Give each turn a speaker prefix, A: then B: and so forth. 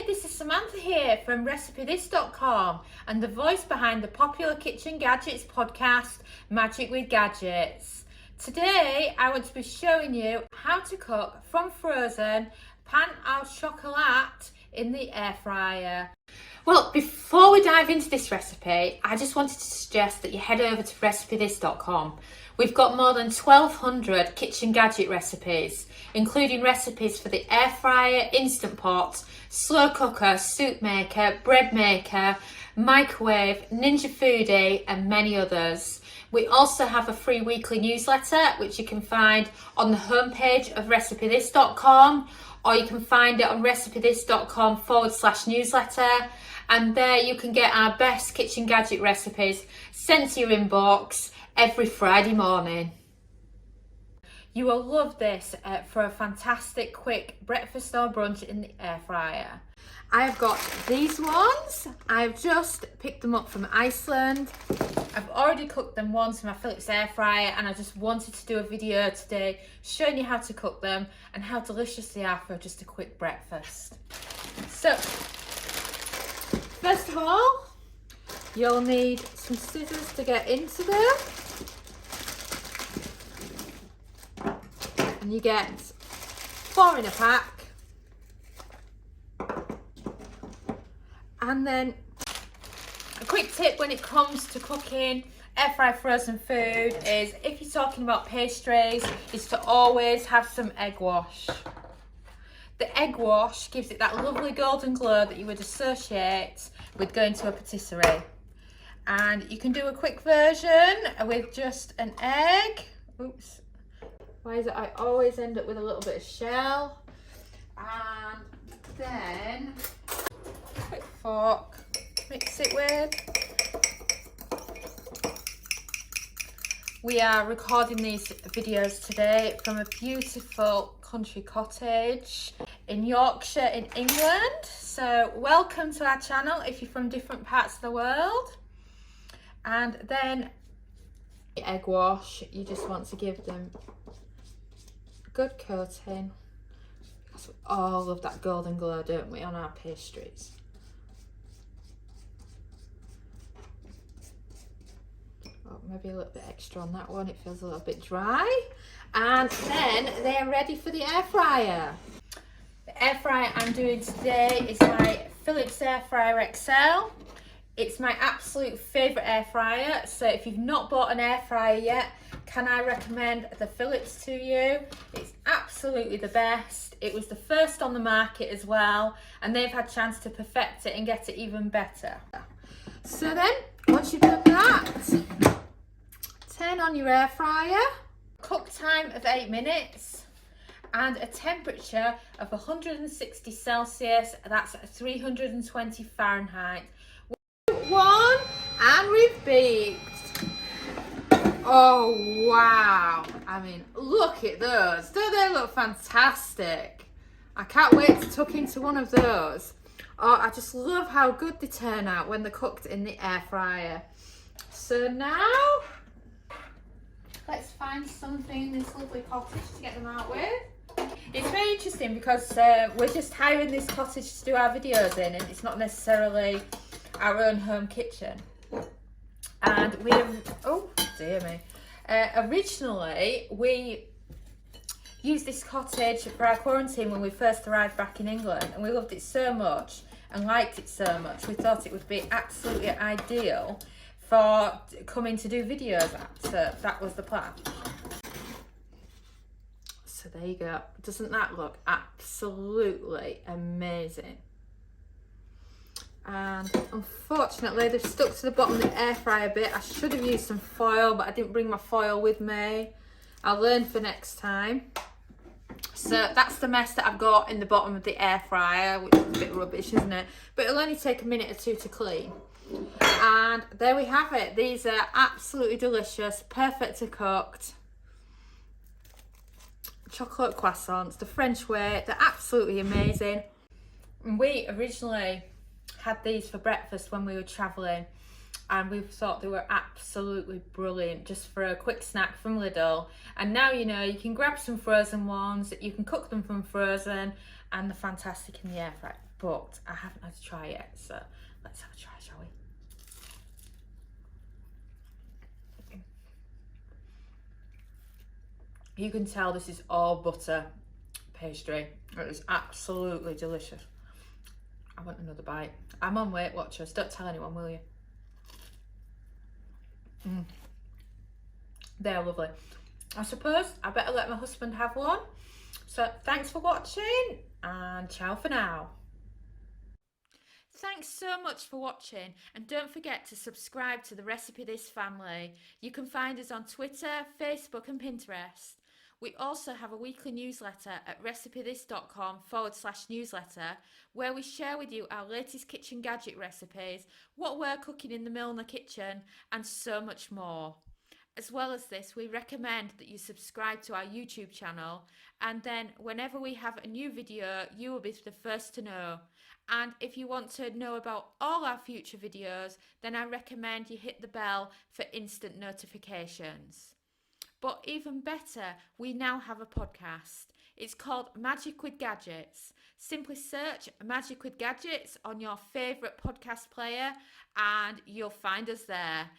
A: Hey, this is Samantha here from RecipeThis.com and the voice behind the popular Kitchen Gadgets podcast, Magic with Gadgets. Today, I want to be showing you how to cook from frozen pan au chocolat in the air fryer. Well, before we dive into this recipe, I just wanted to suggest that you head over to RecipeThis.com. We've got more than 1,200 kitchen gadget recipes, including recipes for the air fryer, instant pot, slow cooker, soup maker, bread maker, microwave, Ninja Foodie, and many others. We also have a free weekly newsletter, which you can find on the homepage of RecipeThis.com, or you can find it on RecipeThis.com/newsletter. And there you can get our best kitchen gadget recipes sent to your inbox every Friday morning. You will love this for a fantastic quick breakfast or brunch in the air fryer. I've got these ones. I've just picked them up from Iceland. I've already cooked them once in my Philips air fryer, and I just wanted to do a video today showing you how to cook them and how delicious they are for just a quick breakfast. So, first of all, you'll need some scissors to get into them. And you get 4 in a pack. And then a quick tip when it comes to cooking air fry frozen food is, if you're talking about pastries, is to always have some egg wash. The egg wash gives it that lovely golden glow that you would associate with going to a patisserie. And you can do a quick version with just an egg. Oops. Why is it I always end up with a little bit of shell? And then quick fork, mix it with. We are recording these videos today from a beautiful country cottage in Yorkshire in England. So welcome to our channel if you're from different parts of the world. And then the egg wash, you just want to give them good coating, because we all love that golden glow, don't we, on our pastries. Oh, maybe a little bit extra on that one, it feels a little bit dry. And then they're ready for the air fryer. The air fryer I'm doing today is my Philips Air Fryer XL. It's my absolute favourite air fryer, so if you've not bought an air fryer yet, can I recommend the Philips to you? It's absolutely the best. It was the first on the market as well, and they've had a chance to perfect it and get it even better. So then, once you've done that, turn on your air fryer. Cook time of 8 minutes and a temperature of 160 Celsius, that's 320 Fahrenheit. One, and we've baked. Oh wow, I mean, look at those. Don't they look fantastic? I can't wait to tuck into one of those. Oh, I just love how good they turn out when they're cooked in the air fryer. So now let's find something in this lovely cottage to get them out with. It's very interesting because we're just hiring this cottage to do our videos in, and it's not necessarily our own home kitchen. And we, oh dear me, originally we used this cottage for our quarantine when we first arrived back in England, and we loved it so much and liked it so much, we thought it would be absolutely ideal for coming to do videos at, so that was the plan. So there you go. Doesn't that look absolutely amazing? And unfortunately they've stuck to the bottom of the air fryer bit. I should have used some foil, but I didn't bring my foil with me. I'll learn for next time. So that's the mess that I've got in the bottom of the air fryer, which is a bit rubbish, isn't it? But it'll only take a minute or two to clean. And there we have it. These are absolutely delicious, perfect to cooked chocolate croissants, the French way. They're absolutely amazing. And we originally had these for breakfast when we were traveling, and we thought they were absolutely brilliant just for a quick snack from Lidl. And now you know you can grab some frozen ones, you can cook them from frozen, and they're fantastic in the air fryer. but I haven't had to try it, so let's have a try, shall we? You can tell this is all butter pastry. It is absolutely delicious. I want another bite. I'm on Weight Watchers. Don't tell anyone, will you? They're lovely. I suppose I better let my husband have one. So thanks for watching, and ciao for now. Thanks so much for watching, and don't forget to subscribe to the Recipe This family. You can find us on Twitter, Facebook and Pinterest. We also have a weekly newsletter at recipethis.com/newsletter, where we share with you our latest kitchen gadget recipes, what we're cooking in the Milner kitchen, and so much more. As well as this, we recommend that you subscribe to our YouTube channel, and then whenever we have a new video, you will be the first to know. And if you want to know about all our future videos, then I recommend you hit the bell for instant notifications. But even better, we now have a podcast. It's called Magic with Gadgets. Simply search Magic with Gadgets on your favourite podcast player and you'll find us there.